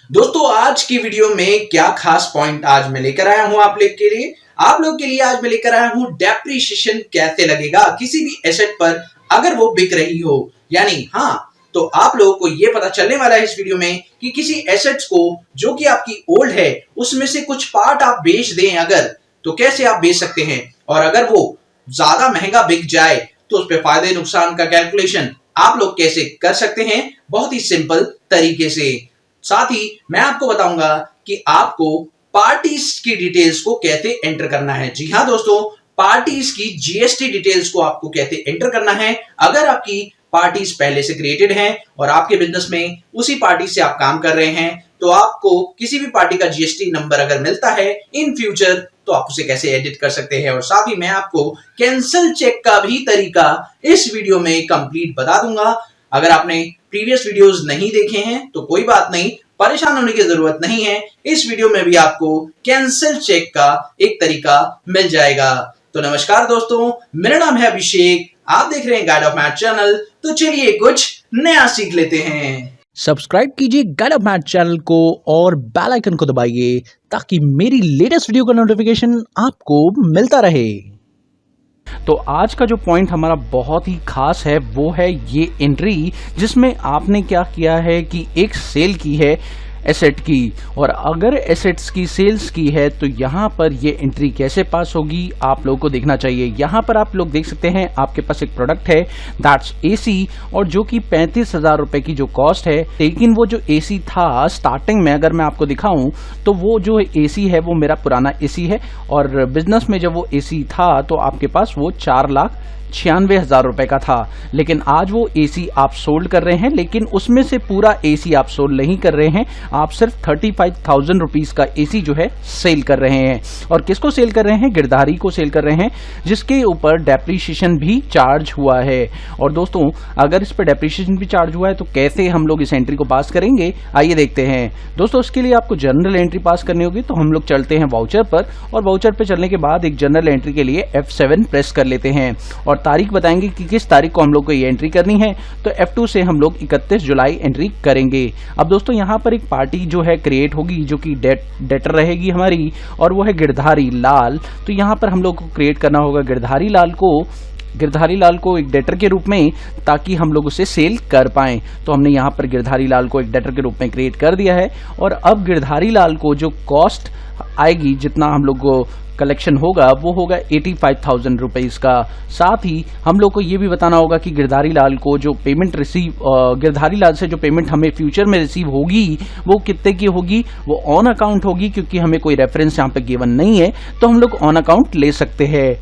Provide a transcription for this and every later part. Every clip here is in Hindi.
दोस्तों आज की वीडियो में क्या खास पॉइंट आज मैं लेकर आया हूं आप लोग के लिए आज मैं लेकर आया हूं डेप्रिसिएशन कैसे लगेगा किसी भी एसेट पर अगर वो बिक रही हो। यानी तो आप लोगों को ये पता चलने वाला है इस वीडियो में कि किसी एसेट्स को जो कि आपकी ओल्ड है उसमें से कुछ पार्ट आप बेच दें अगर, तो कैसे आप बेच सकते हैं, और अगर वो ज्यादा महंगा बिक जाए तो उस पर फायदे नुकसान का कैलकुलेशन आप लोग कैसे कर सकते हैं बहुत ही सिंपल तरीके से। साथ ही मैं आपको बताऊंगा कि आपको पार्टीज की डिटेल्स को कैसे एंटर करना है। जी हाँ दोस्तों, पार्टीज की जीएसटी डिटेल्स को आपको कैसे एंटर करना है। अगर आपकी पार्टीज पहले से क्रिएटेड हैं और आपके बिजनेस में उसी पार्टी से आप काम कर रहे हैं तो आपको किसी भी पार्टी का जीएसटी नंबर अगर मिलता है इन फ्यूचर तो आप उसे कैसे एडिट कर सकते हैं। और साथ ही मैं आपको कैंसिल चेक का भी तरीका इस वीडियो में कंप्लीट बता दूंगा। अगर आपने प्रीवियस वीडियोस नहीं देखे हैं तो कोई बात नहीं, परेशान होने की जरूरत नहीं है। इस वीडियो में भी आपको कैंसिल चेक का एक तरीका मिल जाएगा। तो नमस्कार दोस्तों, मेरा नाम है अभिषेक, आप देख रहे हैं गाइड ऑफ मैथ चैनल। तो चलिए कुछ नया सीख लेते हैं। सब्सक्राइब कीजिए गाइड ऑफ मैथ चैनल को और बेल आइकन को दबाइए ताकि मेरी लेटेस्ट वीडियो का नोटिफिकेशन आपको मिलता रहे। तो आज का जो पॉइंट हमारा बहुत ही खास है वो है ये एंट्री, जिसमें आपने क्या किया है कि एक सेल की है एसेट की, और अगर एसेट्स की सेल्स की है तो यहाँ पर ये एंट्री कैसे पास होगी आप लोगों को देखना चाहिए। यहाँ पर आप लोग देख सकते हैं आपके पास एक प्रोडक्ट है दैट्स एसी, और जो कि 35,000 रुपए की जो कॉस्ट है। लेकिन वो जो एसी था स्टार्टिंग में अगर मैं आपको दिखाऊं तो वो जो एसी है वो मेरा पुराना एसी है, और बिजनेस में जब वो एसी था तो आपके पास वो 4,96,000 रुपए का था। लेकिन आज वो एसी आप सोल्ड कर रहे हैं, लेकिन उसमें से पूरा एसी आप सोल्ड नहीं कर रहे हैं, आप सिर्फ 35,000 रुपीज का एसी जो है सेल कर रहे हैं। और किसको सेल कर रहे हैं? गिरधारी को सेल कर रहे हैं, जिसके ऊपर डेप्रिसिएशन भी चार्ज हुआ है। और दोस्तों अगर इस पर डेप्रिसिएशन भी चार्ज हुआ है तो कैसे हम लोग इस एंट्री को पास करेंगे, आइए देखते हैं। दोस्तों इसके लिए आपको जनरल एंट्री पास करनी होगी, तो हम लोग चलते हैं वाउचर पर, और वाउचर पर चलने के बाद एक जनरल एंट्री के लिए F7 प्रेस कर लेते हैं और तारीख बताएंगे कि किस तारीख को हम लोग को ये एंट्री करनी है। तो F2 से हम लोग 31 जुलाई एंट्री करेंगे। अब दोस्तों यहाँ पर एक पार्टी जो है क्रिएट होगी जो कि डेटर रहेगी हमारी, और वो है गिरधारी लाल। तो यहाँ पर हम लोग को क्रिएट करना होगा गिरधारी लाल को एक डेटर के रूप में, ताकि हम लोग उसे सेल कर पाएं। तो हमने यहाँ पर गिरधारी लाल को एक डेटर के रूप में क्रिएट कर दिया है। और अब गिरधारी लाल को जो कॉस्ट आएगी, जितना हम लोग को कलेक्शन होगा वो होगा 85,000 रुपीज़ का। साथ ही हम लोग को ये भी बताना होगा कि गिरधारी लाल को जो पेमेंट गिरधारी लाल से जो पेमेंट हमें फ्यूचर में रिसीव होगी वो कितने की होगी, वो ऑन अकाउंट होगी, क्योंकि हमें कोई रेफरेंस यहाँ पे गिवन नहीं है तो हम लोग ऑन अकाउंट ले सकते हैं।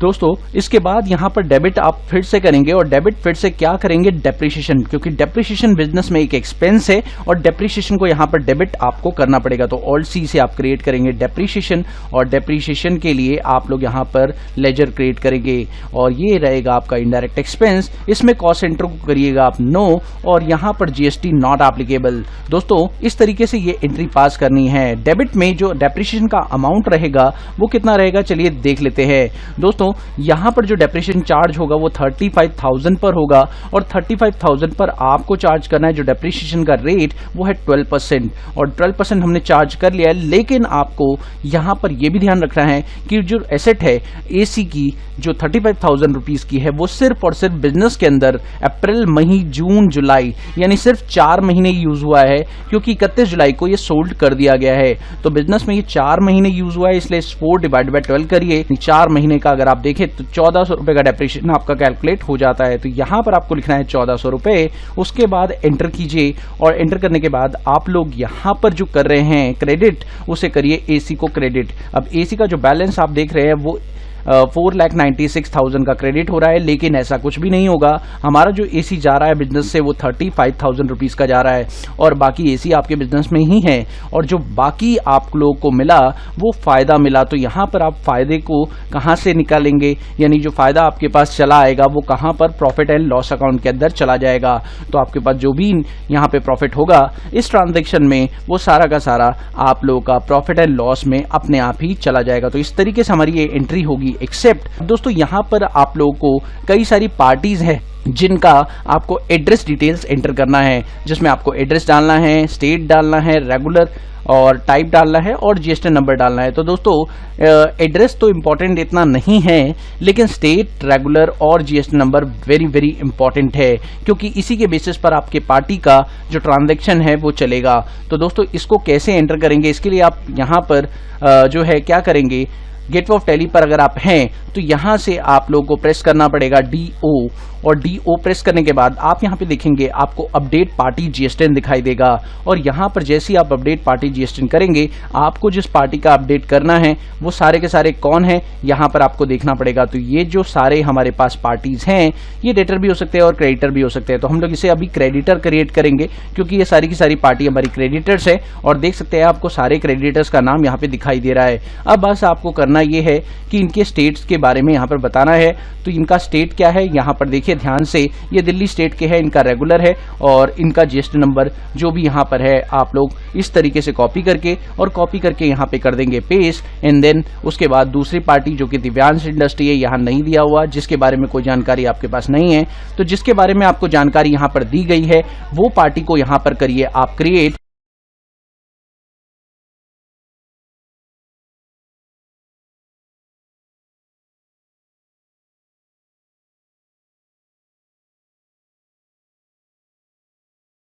दोस्तों इसके बाद यहाँ पर डेबिट आप फिर से करेंगे, और डेबिट फिर से क्या करेंगे, डेप्रिसिएशन, क्योंकि डेप्रिसिएशन बिजनेस में एक एक्सपेंस है और डेप्रिसिएशन को यहाँ पर डेबिट आपको करना पड़ेगा। तो ऑल्ट सी से आप क्रिएट करेंगे डेप्रिसिएशन, और डेप्रिसिएशन के लिए आप लोग यहाँ पर लेजर क्रिएट करेंगे, और ये रहेगा आपका इनडायरेक्ट एक्सपेंस। इसमें कॉस्ट सेंटर को करिएगा आप नो, और यहाँ पर जीएसटी नॉट एप्लीकेबल। दोस्तों इस तरीके से ये एंट्री पास करनी है। डेबिट में जो डेप्रिसिएशन का अमाउंट रहेगा वो कितना रहेगा, चलिए देख लेते हैं। दोस्तों यहां पर जो डेप्रिसिएशन चार्ज होगा वो 35,000 पर होगा, और 35,000 पर आपको चार्ज करना है जो डेप्रिसिएशन का रेट वो है 12%, और 12% हमने चार्ज कर लिया है। लेकिन आपको यहां पर यह भी ध्यान रखना है कि जो एसेट है एसी की जो 35,000 रुपीज की है वो सिर्फ और सिर्फ बिजनेस के अंदर अप्रैल, मई, जून, जुलाई यानी सिर्फ 4 महीने यूज हुआ है, क्योंकि 31 जुलाई को ये सोल्ड कर दिया गया है। तो बिजनेस में ये 4 महीने यूज हुआ है, इसलिए 4 डिवाइड बाय 12 करिए। 4 महीने का अगर आप देखें तो 1400 रुपए का डेप्रिसिएशन आपका कैलकुलेट हो जाता है। तो यहां पर आपको लिखना है 1400 रुपए, उसके बाद एंटर कीजिए, और एंटर करने के बाद आप लोग यहां पर जो कर रहे हैं क्रेडिट उसे करिए एसी को क्रेडिट। अब एसी का जो बैलेंस आप देख रहे हैं वो 4,96,000 का क्रेडिट हो रहा है, लेकिन ऐसा कुछ भी नहीं होगा। हमारा जो एसी जा रहा है बिजनेस से वो 35,000 रुपीज का जा रहा है, और बाकी एसी आपके बिजनेस में ही है, और जो बाकी आप लोगों को मिला वो फायदा मिला। तो यहाँ पर आप फायदे को कहाँ से निकालेंगे, यानी जो फायदा आपके पास चला आएगा वो कहाँ पर, प्रॉफिट एंड लॉस अकाउंट के अंदर चला जाएगा। तो आपके पास जो भी यहाँ पे प्रॉफिट होगा इस ट्रांजेक्शन में वो सारा का सारा आप लोगों का प्रॉफिट एंड लॉस में अपने आप ही चला जाएगा। तो इस तरीके से हमारी ये एंट्री होगी। करेंगे एक्सेप्ट। दोस्तों यहाँ पर आप लोगों को कई सारी पार्टीज हैं जिनका आपको एड्रेस डिटेल्स एंटर करना है, जिसमें आपको एड्रेस डालना है, स्टेट डालना है, रेगुलर और टाइप डालना है और जीएसटी नंबर डालना है। तो दोस्तों एड्रेस तो इम्पॉर्टेंट इतना नहीं है, लेकिन स्टेट, रेगुलर और GST number very very important है, क्योंकि इसी के बेसिस पर आपके पार्टी का जो ट्रांजैक्शन है वो चलेगा। तो दोस्तों इसको कैसे एंटर करेंगे, इसके लिए आप यहाँ पर जो है क्या करेंगे, गेटवे ऑफ टैली पर अगर आप हैं तो यहाँ से आप लोगों को प्रेस करना पड़ेगा DO, और DO प्रेस करने के बाद आप यहाँ पे देखेंगे आपको अपडेट पार्टी GSTN दिखाई देगा। और यहाँ पर जैसे ही आप अपडेट पार्टी GSTN करेंगे, आपको जिस पार्टी का अपडेट करना है वो सारे के सारे कौन है यहाँ पर आपको देखना पड़ेगा। तो ये जो सारे हमारे पास पार्टीज हैं, ये डेटर भी हो सकते हैं और क्रेडिटर भी हो सकते हैं। तो हम लोग इसे अभी क्रेडिटर क्रिएट करेंगे, क्योंकि ये सारी की सारी पार्टी हमारी क्रेडिटर्स है। और देख सकते हैं आपको सारे क्रेडिटर्स का नाम यहाँ पे दिखाई दे रहा है। अब बस आपको करना ये है कि इनके स्टेट्स के बारे में यहाँ पर बताना है। तो इनका स्टेट क्या है, यहाँ पर देखिए ध्यान से, ये दिल्ली स्टेट के है, इनका रेगुलर है और इनका जीएसटी नंबर जो भी यहाँ पर है आप लोग इस तरीके से कॉपी करके यहाँ पे कर देंगे पेस्ट। एंड देन उसके बाद दूसरी पार्टी जो कि दिव्यांश इंडस्ट्री है, यहाँ नहीं दिया हुआ, जिसके बारे में कोई जानकारी आपके पास नहीं है, तो जिसके बारे में आपको जानकारी यहाँ पर दी गई है वो पार्टी को यहाँ पर करिए आप क्रिएट।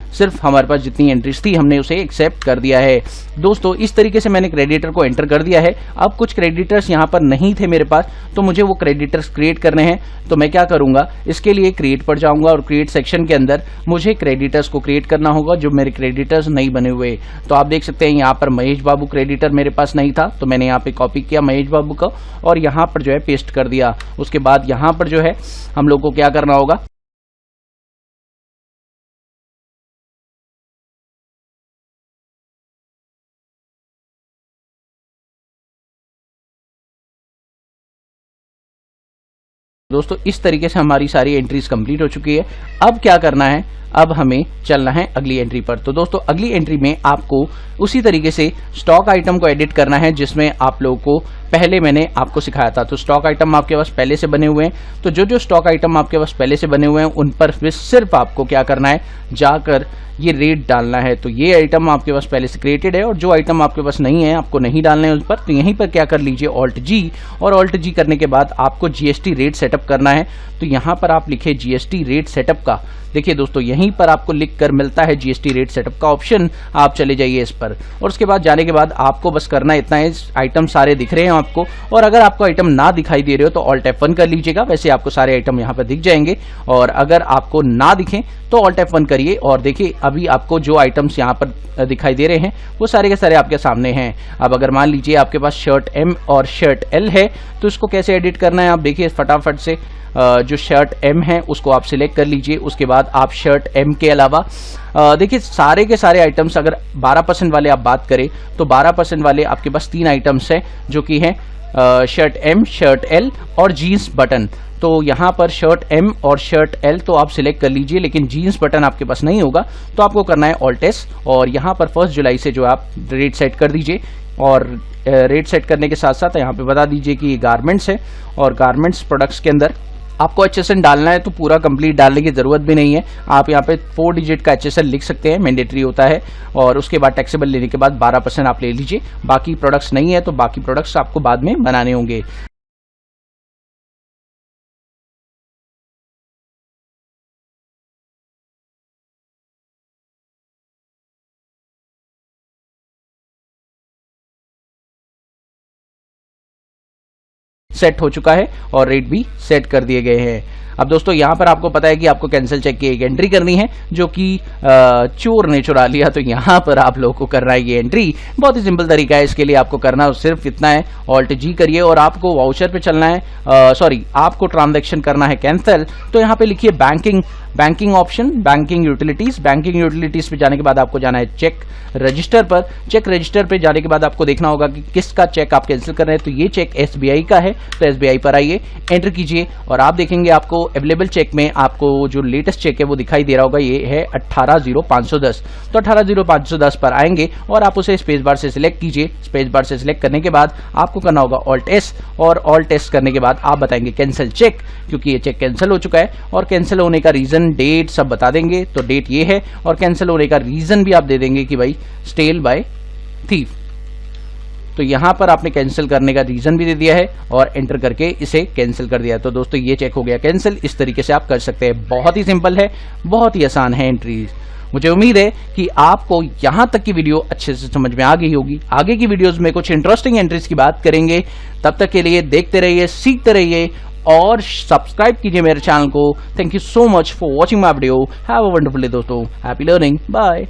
सिर्फ हमारे पास जितनी एंट्रीज थी हमने उसे एक्सेप्ट कर दिया है। दोस्तों इस तरीके से मैंने क्रेडिटर को एंटर कर दिया है। अब कुछ क्रेडिटर्स यहाँ पर नहीं थे मेरे पास, तो मुझे वो क्रेडिटर्स क्रिएट करने हैं। तो मैं क्या करूंगा, इसके लिए क्रिएट पर जाऊंगा और क्रिएट सेक्शन के अंदर मुझे क्रेडिटर्स को क्रिएट करना होगा जो मेरे क्रेडिटर्स नहीं बने हुए। तो आप देख सकते हैं यहाँ पर महेश बाबू क्रेडिटर मेरे पास नहीं था, तो मैंने यहाँ पे कॉपी किया महेश बाबू का और यहाँ पर जो है पेस्ट कर दिया। उसके बाद यहाँ पर जो है हम लोग को क्या करना होगा, दोस्तों इस तरीके से हमारी सारी एंट्रीज कंप्लीट हो चुकी है। अब क्या करना है, अब हमें चलना है अगली एंट्री पर। तो दोस्तों अगली एंट्री में आपको उसी तरीके से स्टॉक आइटम को एडिट करना है, जिसमें आप लोगों को पहले मैंने आपको सिखाया था। तो स्टॉक आइटम आपके पास पहले से बने हुए हैं, तो जो जो स्टॉक आइटम आपके पास पहले से बने हुए हैं उन पर सिर्फ आपको क्या करना है, जाकर ये रेट डालना है। तो ये आइटम आपके पास पहले से क्रिएटेड है और जो आइटम आपके पास नहीं है, आपको नहीं डालना है उस पर, तो यहीं पर क्या कर लीजिए Alt G, और Alt G करने के बाद आपको GST रेट सेटअप करना है। तो यहाँ पर आप लिखे GST रेट सेटअप का, देखिए दोस्तों यहीं पर आपको लिख कर मिलता है GST रेट सेटअप का ऑप्शन, आप चले जाइए इस पर। और उसके बाद जाने के बाद आपको बस करना इतना है, आइटम सारे दिख रहे हैं आपको, और अगर आपको आइटम ना दिखाई दे रहे हो तो Alt F1 कर लीजिएगा, वैसे आपको सारे आइटम यहाँ पर दिख जाएंगे। और अगर आपको ना दिखें तो Alt F1 करिए और देखिए अभी आपको जो आइटम्स यहाँ पर दिखाई दे रहे हैं वो सारे के सारे आपके सामने हैं। अब अगर मान लीजिए आपके पास शर्ट M और शर्ट L है, तो इसको कैसे एडिट करना है आप देखिए फटाफट से। जो शर्ट M है उसको आप सिलेक्ट कर लीजिए, उसके बाद आप शर्ट M के अलावा देखिए सारे के सारे आइटम्स, अगर 12% वाले आप बात करें तो 12% वाले आपके पास 3 आइटम्स हैं, जो कि हैं शर्ट M, शर्ट L और जीन्स बटन। तो यहाँ पर शर्ट M और शर्ट L तो आप सिलेक्ट कर लीजिए, लेकिन जीन्स बटन आपके पास नहीं होगा, तो आपको करना है Alt S, और यहाँ पर 1 जुलाई से जो आप रेट सेट कर दीजिए। और रेट सेट करने के साथ साथ यहाँ पे बता दीजिए कि ये गारमेंट्स है, और गारमेंट्स प्रोडक्ट्स के अंदर आपको HSN डालना है, तो पूरा कंप्लीट डालने की जरूरत भी नहीं है। आप यहाँ पे 4 डिजिट का HSN लिख सकते हैं, मैंडेटरी होता है। और उसके बाद टैक्सेबल लेने के बाद 12% आप ले लीजिए। बाकी प्रोडक्ट्स नहीं है तो बाकी प्रोडक्ट्स आपको बाद में बनाने होंगे। सेट हो चुका है और रेट भी सेट कर दिए गए हैं। अब दोस्तों यहाँ पर आपको पता है कि आपको कैंसिल चेक की एक एंट्री करनी है, जो कि चोर ने चुरा लिया, तो यहाँ पर आप लोगों को करना है ये एंट्री। बहुत ही सिंपल तरीका है, इसके लिए आपको करना सिर्फ इतना है, Alt G करिए और आपको वाउचर पे चलना है, आपको ट्रांजैक्शन करना है कैंसिल। तो यहाँ पे लिखिए बैंकिंग ऑप्शन, बैंकिंग यूटिलिटीज पे जाने के बाद आपको जाना है चेक रजिस्टर पर। चेक रजिस्टर पे जाने के बाद आपको देखना होगा कि किसका चेक आप कैंसिल कर रहे हैं। तो ये चेक SBI का है, तो SBI पर आइए, एंटर कीजिए और आप देखेंगे आपको अवेलेबल चेक में आपको जो लेटेस्ट चेक है वो दिखाई दे रहा होगा, ये है 18,0510। तो 18,0510 पर आएंगे और आप उसे स्पेस बार से सिलेक्ट कीजिए। स्पेस बार से सिलेक्ट करने के बाद आपको करना होगा ऑल्ट एस, और ऑल्ट एस करने के बाद आप बताएंगे कैंसिल चेक, क्योंकि ये चेक कैंसिल हो चुका है। और कैंसिल होने का रीजन, डेट सब बता देंगे। तो डेट ये है और कैंसिल होने का रीजन भी आप दे देंगे कि भाई स्टेल बाय थीफ। तो यहां पर आपने कैंसिल करने का रीजन भी दे दिया है और एंटर करके इसे कैंसिल कर दिया है। तो दोस्तों ये चेक हो गया कैंसिल। इस तरीके से आप कर सकते हैं, बहुत ही सिंपल है, बहुत ही आसान है एंट्रीज। मुझे उम्मीद है कि आपको यहां तक की वीडियो अच्छे से समझ में आ गई होगी। आगे की वीडियोस में कुछ इंटरेस्टिंग एंट्रीज की बात करेंगे। तब तक के लिए देखते रहिए, सीखते रहिए और सब्सक्राइब कीजिए मेरे चैनल को। Thank you so much for watching my video. Have a wonderful day दोस्तों। Happy learning. बाय।